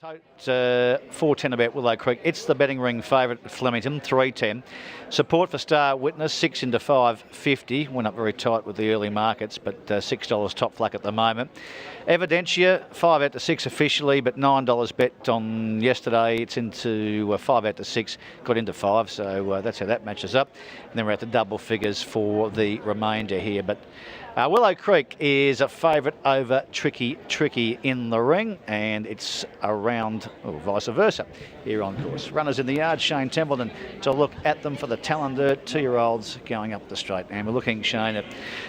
Tote 410 about Willow Creek. It's the betting ring favourite at Flemington, 310. Support for StarWitness, 6 into 5.50. Went up very tight with the early markets, but $6 top flack at the moment. Evidentia, 5 out to 6 officially, but $9 bet on yesterday. It's into 5 out to 6, got into 5, so that's how that matches up. And then we're at the double figures for the remainder here. But Willow Creek is a favourite over Tricky in the ring, and it's around, or vice versa, here on course. Runners in the yard, Shane Templeton, to look at them for the Talender 2-year-olds going up the straight. And we're looking, Shane, at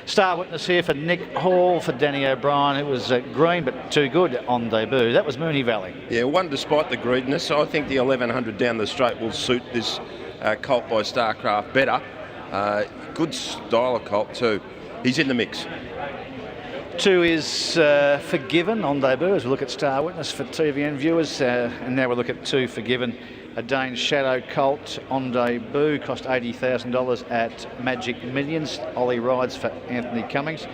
StarWitness here for Nick Hall, for Danny O'Brien, who was green but too good on debut. That was Moonee Valley. Yeah, one despite the greediness. I think the 1100 down the straight will suit this colt by Starcraft better. Good style of colt too. He's in the mix. 2 is Forgiven on debut as we look at StarWitness for TVN viewers. And now we'll look at 2 Forgiven. A Dane Shadow colt on debut, cost $80,000 at Magic Millions. Ollie rides for Anthony Cummings.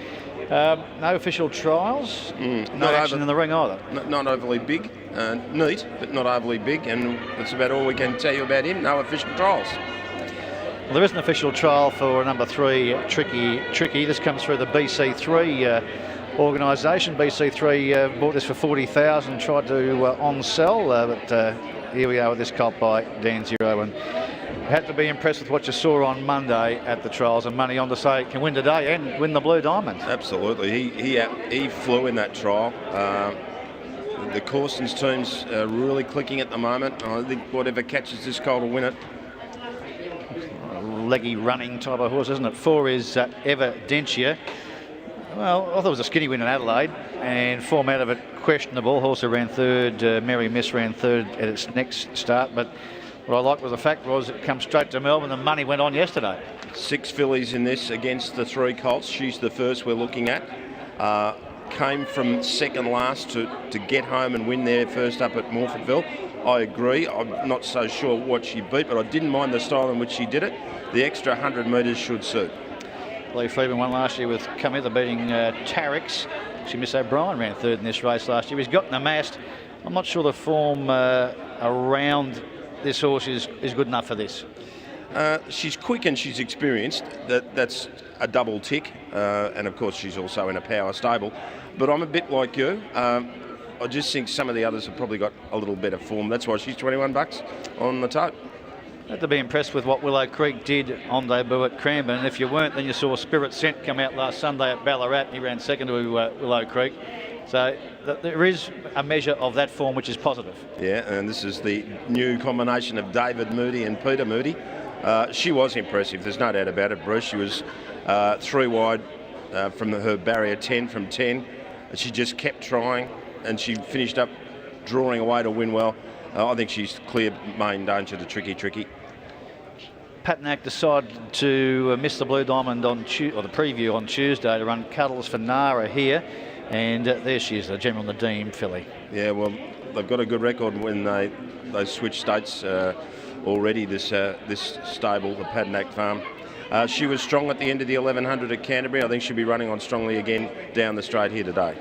No official trials, no action in the ring either. Not overly big, neat, but not overly big. And that's about all we can tell you about him. No official trials. Well, there is an official trial for number 3, Tricky. This comes through the BC3 organisation. BC3 bought this for $40,000, tried to on-sell, but here we are with this colt by Dan Zero. And you had to be impressed with what you saw on Monday at the trials, and money on to say it can win today and win the Blue Diamond. Absolutely. He flew in that trial. The Corson's team's really clicking at the moment. I think whatever catches this colt will win it. Leggy running type of horse, isn't it? 4 is Evidentia. Well, I thought it was a skinny win in Adelaide, and form out of it questionable. Horse ran third, Mary Miss ran third at its next start, but what I liked was the fact was it come straight to Melbourne. The money went on yesterday. 6 fillies in this against the 3 colts. She's the first we're looking at. Came from second last to get home and win there first up at Morfordville. I agree. I'm not so sure what she beat, but I didn't mind the style in which she did it. The extra 100 metres should suit. Lee Freeman won last year with Camilla beating Tarix. She Miss O'Brien ran third in this race last year. He's gotten amassed. I'm not sure the form around this horse is good enough for this. She's quick and she's experienced. That's a double tick. And of course she's also in a power stable. But I'm a bit like you. I just think some of the others have probably got a little better form. That's why she's $21 on the tote. Had to be impressed with what Willow Creek did on debut at Cranbourne. And if you weren't, then you saw Spirit Scent come out last Sunday at Ballarat. He ran second to Willow Creek. So there is a measure of that form which is positive. Yeah, and this is the new combination of David Moody and Peter Moody. She was impressive, there's no doubt about it, Bruce. She was 3 wide from her barrier 10 from 10. And she just kept trying, and she finished up drawing away to win well. I think she's clear main danger to Tricky. Patnack decided to miss the Blue Diamond on the preview on Tuesday to run Cuddles for Nara here, and there she is, the General Nadeem filly. Yeah, well, they've got a good record when they switched states already. This stable, the Patnack farm. She was strong at the end of the 1100 at Canterbury. I think she'll be running on strongly again down the straight here today.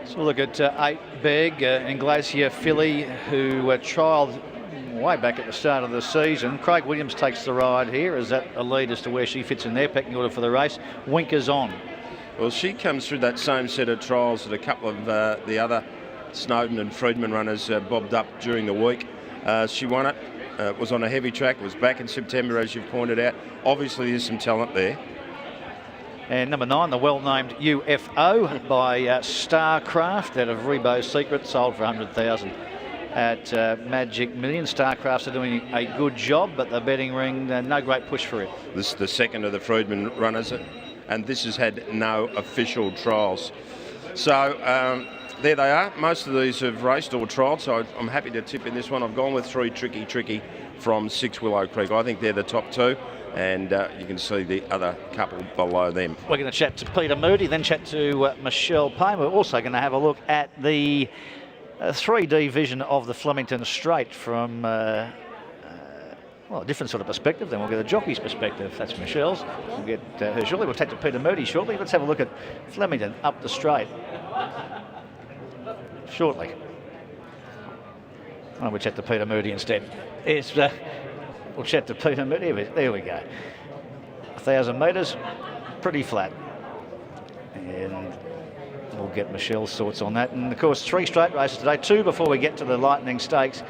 So we'll look at 8 Beg, Inglacia filly, who trialled way back at the start of the season. Craig Williams takes the ride here. Is that a lead as to where she fits in their pecking order for the race? Winkers on. Well, she comes through that same set of trials that a couple of the other Snowden and Freedman runners bobbed up during the week. She won it. It was on a heavy track. It was back in September, as you've pointed out. Obviously, there's some talent there. And number 9, the well-named UFO by Starcraft out of Rebo's Secret, sold for $100,000 at Magic Millions. Starcrafts are doing a good job, but the betting ring, no great push for it. This is the second of the Freedman runners, and this has had no official trials. So there they are. Most of these have raced or trialled, so I'm happy to tip in this one. I've gone with 3 Tricky from 6 Willow Creek. I think they're the top 2. And you can see the other couple below them. We're going to chat to Peter Moody, then chat to Michelle Payne. We're also going to have a look at the 3D vision of the Flemington Straight from a different sort of perspective. Then we'll get a jockey's perspective. That's Michelle's. We'll get her shortly. We'll take to Peter Moody shortly. Let's have a look at Flemington up the straight shortly. Why don't we chat to Peter Moody instead? We'll chat to Peter Moody. There we go. 1,000 metres, pretty flat. And we'll get Michelle's thoughts on that. And of course, 3 straight races today, 2 before we get to the Lightning Stakes.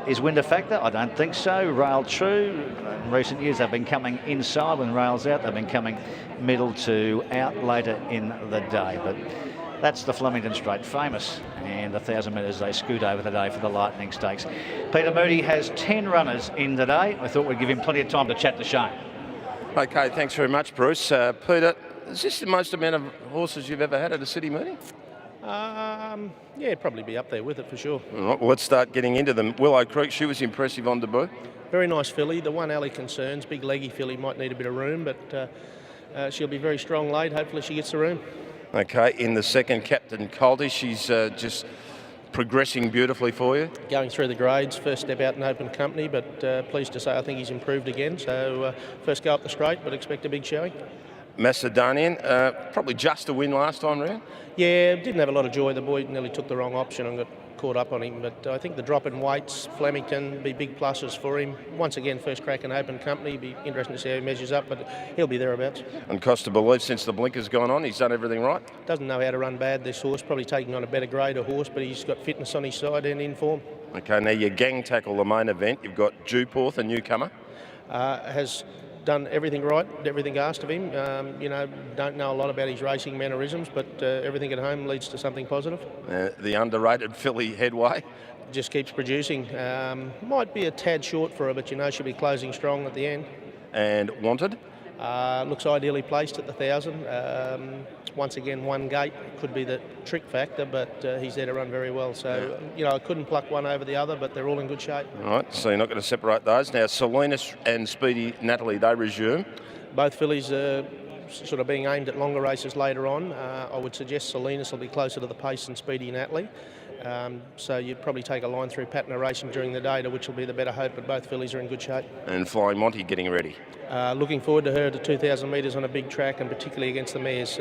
Is wind a factor? I don't think so. Rail true. In recent years, they've been coming inside when rail's out. They've been coming middle to out later in the day. But that's the Flemington Straight, famous. And 1,000 metres they scoot over today for the Lightning Stakes. Peter Moody has 10 runners in today. I thought we'd give him plenty of time to chat to Shane. Okay, thanks very much, Bruce. Peter, is this the most amount of horses you've ever had at a city meeting? Yeah, probably be up there with it for sure. All right, well, let's start getting into them. Willow Creek, she was impressive on debut. Very nice filly. The one alley concerns, big leggy filly, might need a bit of room, but she'll be very strong late. Hopefully she gets the room. Okay, in the second, Captain Colty, she's just progressing beautifully for you. Going through the grades, first step out in open company, but pleased to say I think he's improved again. So first go up the straight, but expect a big showing. Macedonian, probably just a win last time round. Yeah, didn't have a lot of joy. The boy nearly took the wrong option and got caught up on him. But I think the drop in weights, Flemington, be big pluses for him. Once again, first crack in open company. Be interesting to see how he measures up, but he'll be thereabouts. And Costa Belief, since the blinker's gone on, he's done everything right. Doesn't know how to run bad, this horse. Probably taking on a better grade of horse, but he's got fitness on his side and in form. Okay, now your gang tackle, the main event. You've got Dewporth, a newcomer. Has done everything right, everything asked of him. Don't know a lot about his racing mannerisms, but everything at home leads to something positive. The underrated filly Headway. Just keeps producing. Might be a tad short for her, but she'll be closing strong at the end. And Wanted. Looks ideally placed at the 1,000. Once again, one gate could be the trick factor, but he's there to run very well. So, I couldn't pluck one over the other, but they're all in good shape. All right, so you're not going to separate those. Now, Salinas and Speedy Natalie, they resume. Both fillies are sort of being aimed at longer races later on. I would suggest Salinas will be closer to the pace than Speedy Natalie. So you'd probably take a line through Patna Racing during the day, to which will be the better hope, but both fillies are in good shape. And Flying Monty getting ready. Looking forward to her to 2,000 metres on a big track, and particularly against the mares.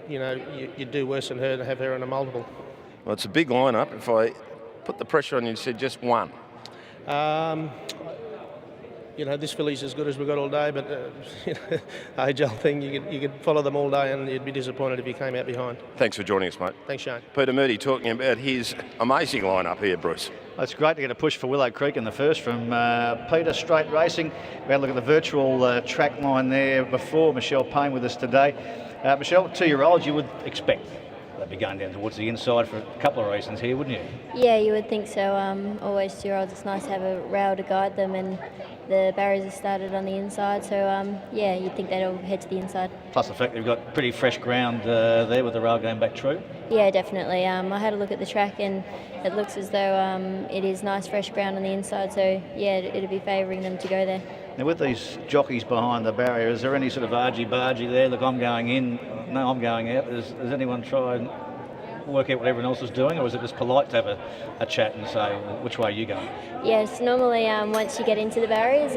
You'd do worse than her to have her in a multiple. Well, it's a big lineup. If I put the pressure on you and said just one. This filly's as good as we've got all day, but age-old thing, you could follow them all day and you'd be disappointed if you came out behind. Thanks for joining us, mate. Thanks, Shane. Peter Moody talking about his amazing lineup here, Bruce. It's great to get a push for Willow Creek in the first from Peter Straight Racing. We had a look at the virtual track line there before. Michelle Payne with us today. Michelle, 2-year-olds you would expect they'd be going down towards the inside for a couple of reasons here, wouldn't you? Yeah, you would think so. Always 2-year-olds, it's nice to have a rail to guide them, and the barriers are started on the inside, so you'd think they'd all head to the inside. Plus the fact they've got pretty fresh ground there with the rail going back true. Yeah, definitely. I had a look at the track and it looks as though it is nice fresh ground on the inside, so yeah, it'd be favouring them to go there. Now with these jockeys behind the barrier, is there any sort of argy-bargy there? Look, I'm going in, no, I'm going out. Does anyone try and work out what everyone else is doing, or is it just polite to have a chat and say, well, which way are you going? Yes, normally once you get into the barriers,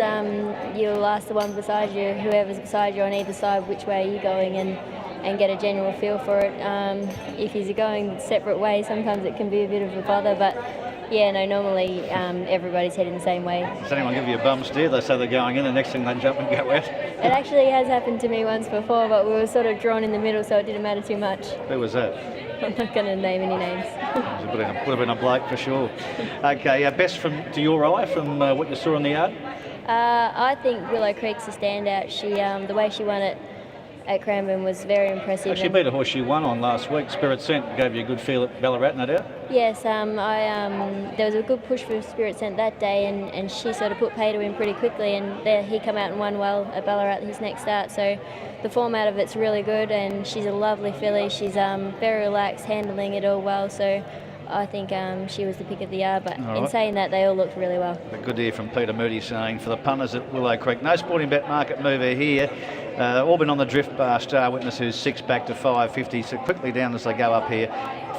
you'll ask the one beside you, whoever's beside you on either side, which way are you going, and get a general feel for it. If you're going separate ways, sometimes it can be a bit of a bother, but yeah, no, normally everybody's heading the same way. Does anyone give you a bum steer? They say they're going in, the next thing they jump and go out. It actually has happened to me once before, but we were sort of drawn in the middle, so it didn't matter too much. Who was that? I'm not going to name any names. It would have been a bloke for sure. Okay, best to your eye from what you saw in the yard? I think Willow Creek's a standout. She, the way she won it at Cranbourne was very impressive. She beat a horse she won on last week. Spirit Scent gave you a good feel at Ballarat, no doubt? Yes, there was a good push for Spirit Scent that day, and she sort of put pay to him pretty quickly, and there he come out and won well at Ballarat his next start. So the format of it's really good, and she's a lovely filly. She's very relaxed, handling it all well. So I think she was the pick of the yard, but in saying that, they all looked really well. Good to hear from Peter Moody saying, for the punters at Willow Creek, no sporting bet market mover here. All been on the drift bar. StarWitness, who's 6 back to 550. So quickly down as they go up here.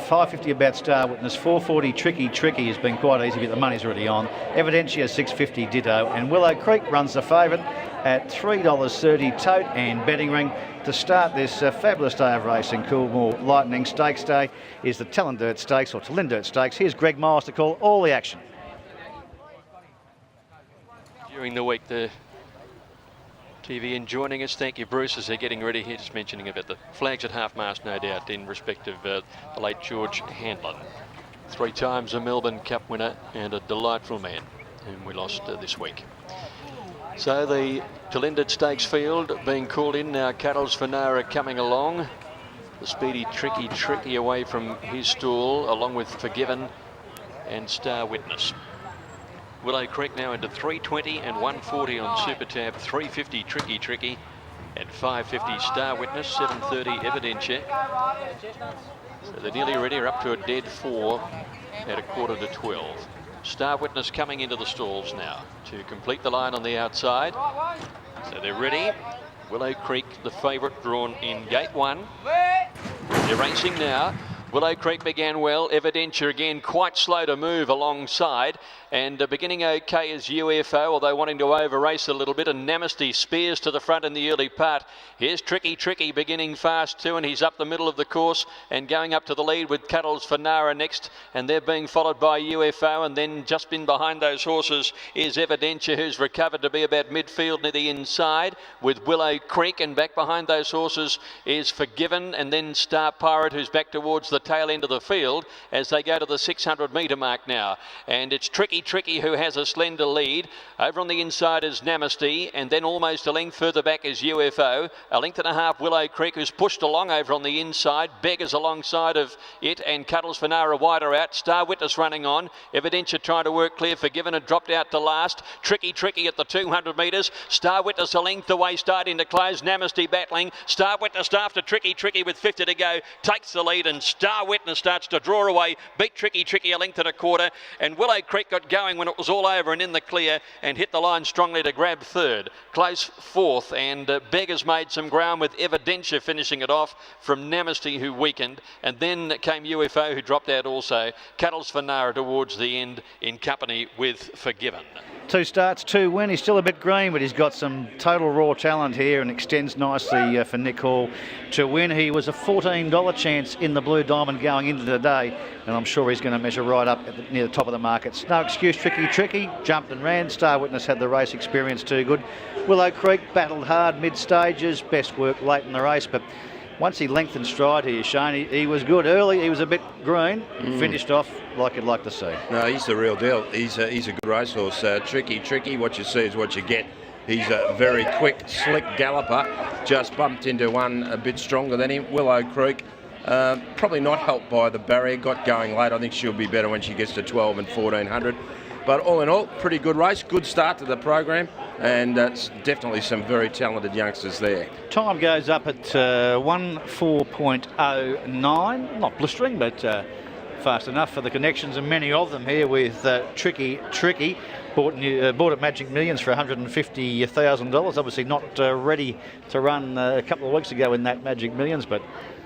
550 about StarWitness. 440 Tricky has been quite easy, but the money's already on. Evidentia 650 ditto, and Willow Creek runs the favourite at $3.30 tote and betting ring. To start this fabulous day of racing, Coolmore Lightning Stakes Day is the Tallendirt Stakes, or Tallendirt Stakes. Here's Greg Miles to call all the action. During the week, the TV in joining us. Thank you, Bruce, as they're getting ready here. Just mentioning about the flags at half-mast, no doubt, in respect of the late George Handlin. 3 times a Melbourne Cup winner and a delightful man whom we lost this week. So the Tallendirt Stakes field being called in now. Cuddles for Nara coming along. The speedy Tricky away from his stall, along with Forgiven and StarWitness. Willow Creek now into 320 and 140 on Super Tab, 350 Tricky and 550 StarWitness, 730 Evidentia. So they're nearly ready. Are up to a dead 4 at 11:45. StarWitness coming into the stalls now to complete the line on the outside. So they're ready. Willow Creek, the favourite, drawn in gate 1. They're racing now. Willow Creek began well. Evidentia again quite slow to move alongside, and beginning okay is UFO, although wanting to over race a little bit, and Namaste spears to the front in the early part. Here's Tricky beginning fast too, and he's up the middle of the course and going up to the lead with Cuddles for Nara next, and they're being followed by UFO, and then just been behind those horses is Evidentia, who's recovered to be about midfield near the inside with Willow Creek, and back behind those horses is Forgiven, and then Star Pirate, who's back towards the tail end of the field as they go to the 600 metre mark now. And it's Tricky who has a slender lead. Over on the inside is Namaste, and then almost a length further back is UFO. A length and a half Willow Creek, who's pushed along over on the inside. Beggars alongside of it, and Cuddles for Nara wider out. StarWitness running on. Evidentia trying to work clear. Forgiven and dropped out to last. Tricky at the 200 metres. StarWitness a length away, starting to close. Namaste battling. StarWitness after Tricky with 50 to go. Takes the lead, and StarWitness starts to draw away. Beat Tricky a length and a quarter. And Willow Creek got going when it was all over and in the clear, and hit the line strongly to grab 3rd. Close 4th, and Beggars made some ground with Evidentia finishing it off from Namaste, who weakened, and then came UFO, who dropped out also. Cuddles for Nara towards the end in company with Forgiven. 2 starts, 2 win. He's still a bit green, but he's got some total raw talent here and extends nicely for Nick Hall to win. He was a $14 chance in the Blue Diamond going into the day, and I'm sure he's going to measure right up at near the top of the markets. No excuse, Tricky jumped and ran. StarWitness had the race experience too good. Willow Creek battled hard mid-stages, best work late in the race, but once he lengthened stride here, Shane, he was good early. He was a bit green, finished off like you'd like to see. No, he's the real deal. He's a good racehorse. Tricky, what you see is what you get. He's a very quick, slick galloper. Just bumped into one a bit stronger than him. Willow Creek, probably not helped by the barrier. Got going late. I think she'll be better when she gets to 12 and 1400. But all in all, pretty good race. Good start to the program. And definitely some very talented youngsters there. Time goes up at 1:04.09. Not blistering, but fast enough for the connections, and many of them here with Tricky. Bought at Magic Millions for $150,000. Obviously not ready to run a couple of weeks ago in that Magic Millions, but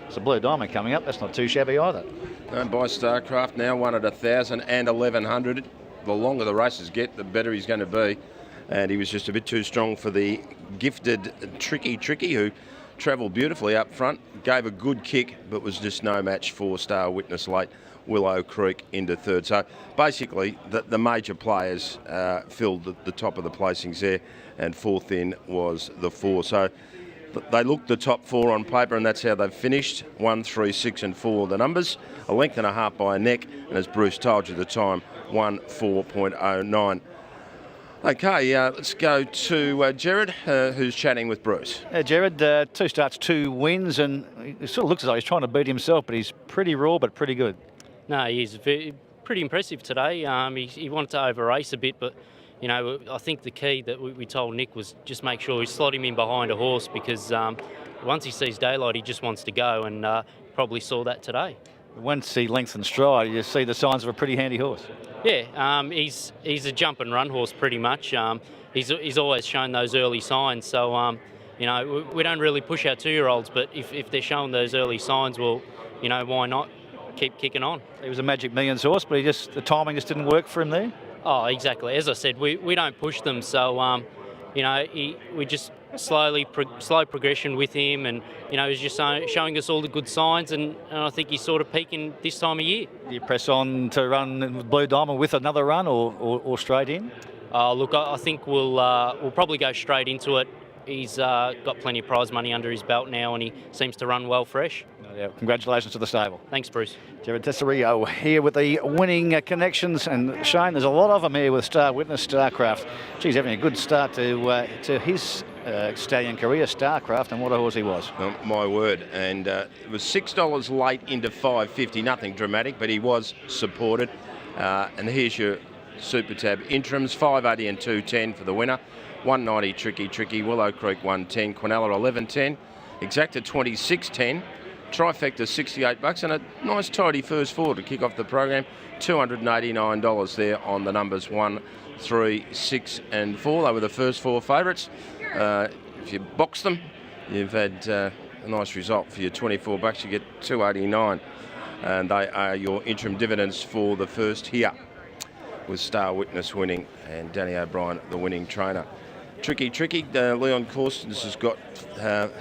it's a Blue Diamond coming up. That's not too shabby either. And by Starcraft now, one at 1,000 and 1,100. The longer the races get, the better he's going to be. And he was just a bit too strong for the gifted Tricky, who travelled beautifully up front, gave a good kick, but was just no match for StarWitness late. Willow Creek into 3rd. So basically, the major players filled the top of the placings there, and 4th in was the 4. So they looked the top 4 on paper, and that's how they've finished. 1, 3, 6 and 4 the numbers. A length and a half by a neck, and as Bruce told you the time, 1:04.09. Okay, let's go to Jared, who's chatting with Bruce. Jared, 2 starts, 2 wins, and it sort of looks as though he's trying to beat himself, but he's pretty raw, but pretty good. No, he's pretty impressive today. He wanted to over race a bit, but you know, I think the key that we told Nick was just make sure we slot him in behind a horse, because once he sees daylight, he just wants to go, and probably saw that today. Once he lengthens stride, you see the signs of a pretty handy horse. Yeah, he's a jump and run horse pretty much. He's always shown those early signs, so you know, we don't really push our 2-year-olds, but if they're showing those early signs, well, you know, why not keep kicking on? He was a Magic Millions horse, but the timing just didn't work for him there. Oh, exactly. As I said, we don't push them, so you know, we just slow progression with him, and you know, he's just showing us all the good signs, and I think he's sort of peaking this time of year. Do you press on to run with Blue Diamond with another run, or straight in? Look, I think we'll probably go straight into it. He's got plenty of prize money under his belt now, and he seems to run well fresh. Yeah, congratulations to the stable. Thanks, Bruce. Jared Tesario here with the winning connections, and Shane, there's a lot of them here with StarWitness, Starcraft. Geez, having a good start to his stallion career, Starcraft, and what a horse he was. Oh, my word, and it was $6 late into $5.50, nothing dramatic, but he was supported. And here's your Super Tab interims, $5.80 and $2.10 for the winner. $1.90 Tricky, Willow Creek $1.10, Quinella $11.10, Exacta $26.10, Trifecta $68, and a nice tidy first four to kick off the program. $289 there on the numbers 1, 3, 6 and 4. They were the first four favourites. If you box them, you've had a nice result for your $24. You get $289, and they are your interim dividends for the first here, with StarWitness winning and Danny O'Brien the winning trainer. Tricky. Leon Corstens has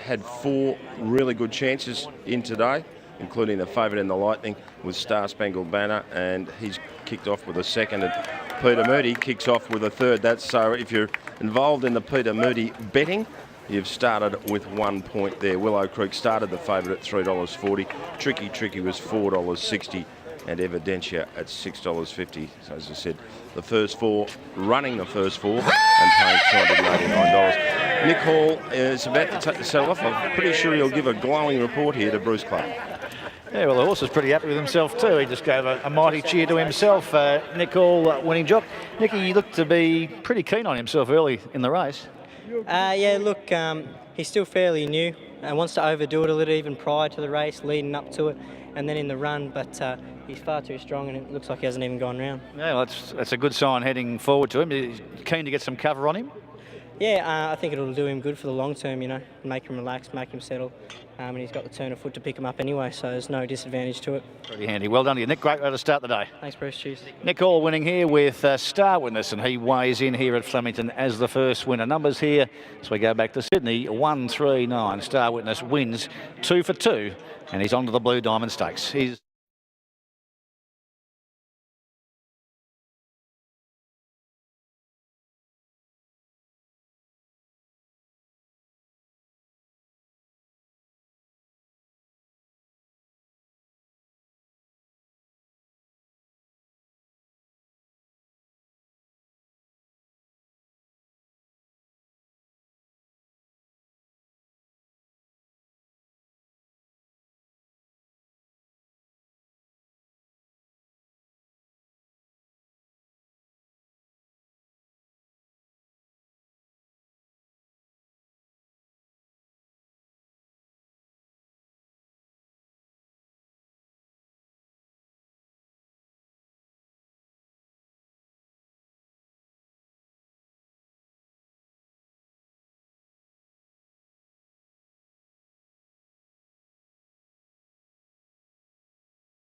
had 4 really good chances in today, including the favourite in the Lightning with Star Spangled Banner, and he's kicked off with a second. And Peter Moody kicks off with a third. That's so if you're involved in the Peter Moody betting, you've started with 1 point there. Willow Creek started the favourite at $3.40. Tricky was $4.60. And Evidentia at $6.50. So as I said, the first four, running the first four and paying $289. Nick Hall is about to take the saddle off. I'm pretty sure he'll give a glowing report here to Bruce Clark. Yeah, well, the horse is pretty happy with himself too. He just gave a mighty cheer to himself. Nick Hall, winning jock. Nicky, he looked to be pretty keen on himself early in the race. Yeah, look, he's still fairly new and wants to overdo it a little, even prior to the race, leading up to it, and then in the run, but he's far too strong, and it looks like he hasn't even gone round. Yeah, well, that's a good sign heading forward to him. He's keen to get some cover on him. Yeah, I think it'll do him good for the long term, you know, make him relax, make him settle, and he's got the turn of foot to pick him up anyway, so there's no disadvantage to it. Pretty handy. Well done to you, Nick. Great way to start the day. Thanks, Bruce. Cheers. Nick Hall winning here with StarWitness, and he weighs in here at Flemington as the first winner. Numbers here, so we go back to Sydney, 1, 3, 9. StarWitness wins 2 for 2, and he's on to the Blue Diamond Stakes. He's